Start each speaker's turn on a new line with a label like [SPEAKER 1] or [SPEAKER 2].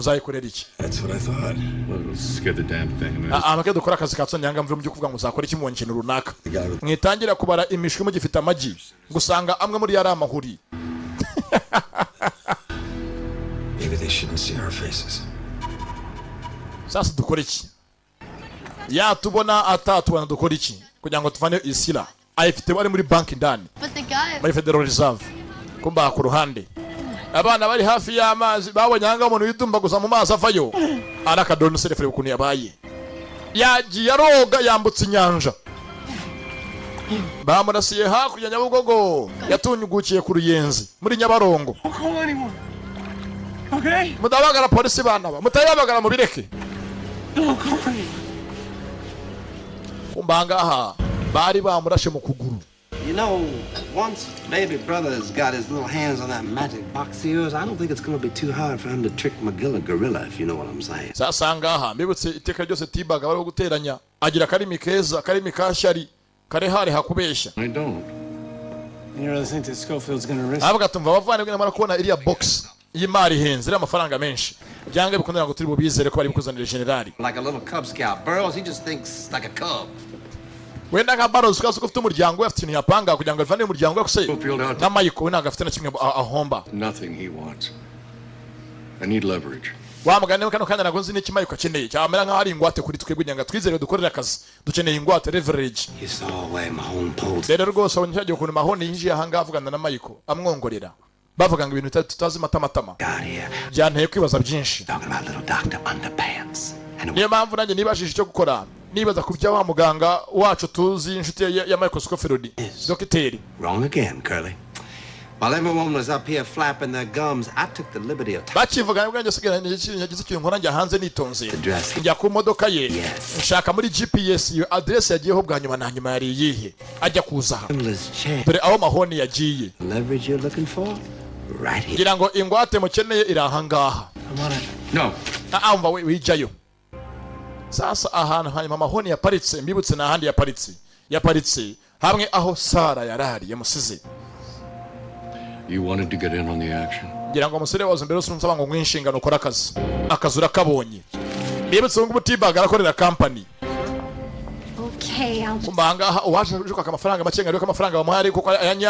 [SPEAKER 1] muzayikorera iki?
[SPEAKER 2] That's what I thought.
[SPEAKER 3] Let's get the damn thing.
[SPEAKER 1] Amake dukora akazi katso nyanga mvuye mu kuvuga ngo uzakora iki mu kintu runaka. Mwitangira kubara imishwi mu gifite amagi gusanga amwe muri yari amahuri.
[SPEAKER 2] Maybe they shouldn't see our faces.
[SPEAKER 1] Sasa dukora iki? Ya tubona atatubona dukora iki kugira ngo tuvane isira ayifite bari muri banki ndani muri Federal Reserve kumba ku ruhande abana bari hafi y'amazi babonye hanga umuntu yidumba gusa mu mazi avayo arakadoni serefere ukuntu yabaye yagiye aroga yambutse inyanja bamurasiye hakurya Nyabugogo yatunyugukiye ku Ruyenzi muri Nyabarongo.
[SPEAKER 4] Okay,
[SPEAKER 1] mudabagara polisi bana ba mutayabagara mu bireke kumbangaha bari bamurashe mu kuguru.
[SPEAKER 5] You know, once baby brother's got his little hands on that magic box of yours, I don't think it's going to be too hard for him to trick Magilla Gorilla, if you know what I'm saying.
[SPEAKER 1] Sasa ngaha mbibutse iteka ryose tibaga bari guteranya agira karimi keza karimi kashyari kare hari hakubesha.
[SPEAKER 3] I don't.
[SPEAKER 4] you really think that Schofield's going to risk?
[SPEAKER 1] Avuga tumva bavane bwina mara kubona iriya box y'imari henze iri amafaranga menshi byange bikondera ngo turi bubizere ko bari bukuzanira generali
[SPEAKER 5] Like a little Cub Scout. Burrows, he just thinks like a cub.
[SPEAKER 1] wenda nka Barrows kaso ko ufite umuryango we afite ikintu yapanga kugira ngo avane umuryango we kuse
[SPEAKER 3] Schofield,
[SPEAKER 1] na Michael we ntago afite na kimwe ahomba.
[SPEAKER 3] nothing he wants. I need leverage.
[SPEAKER 1] Wamugane kano kandi nago nzi n'iki Michael akeneye cyamera nka hari ingwate kuri twebwe nyanga twizere dukorera akazi dukeneye ingwate leverage.
[SPEAKER 5] You saw away Mahone pulled.
[SPEAKER 1] Rero rwose abonye ukuntu Mahone yinjiye ahanga avugana na Michael amwongorera bavuga ngo ibintu tutazi matamatama
[SPEAKER 5] Got here.
[SPEAKER 1] byanteye kwibaza byinshi.
[SPEAKER 5] Talking about little Dr. Underpants. And
[SPEAKER 1] Niyo mpamvu nanjye nibashije icyo gukora nibaza kubya wa muganga wacu tuzi inshuti ya Michael Schofield Dr.
[SPEAKER 5] wrong again, Curly. While everyone was up here flapping their gums, I took the liberty of
[SPEAKER 1] bakivuga ngo sigara yagize ikintu nkora njya hanze nitonze
[SPEAKER 5] Address.
[SPEAKER 1] njya ku modoka ye
[SPEAKER 5] Yes.
[SPEAKER 1] nshaka muri GPS iyo address yagiyeho bwa nyuma na nyuma yari yihe ajya kuza aha
[SPEAKER 5] Himmler's chair.
[SPEAKER 1] dore aho Mahone yagiye
[SPEAKER 5] Leverage you're looking for? Right here.
[SPEAKER 1] ngira ngo ingwate mukeneye iri aha ngaha.
[SPEAKER 3] No.
[SPEAKER 1] Umva wijayo sasa ahantu hanyuma Mahone yaparitse mbibutse na handi yaparitse hamwe aho Sara yarari yamusize.
[SPEAKER 3] You wanted to get in on the action.
[SPEAKER 1] ngira ngo umusore wazo mbere usumva ngo mwinshingano ukora akazura kabonye mbibutse ngo Tibaga arakorera company.
[SPEAKER 6] Okay, I'll
[SPEAKER 1] Kumbanga uwaje ujuka amafaranga make ngari ko amafaranga bamuhari kuko ayanya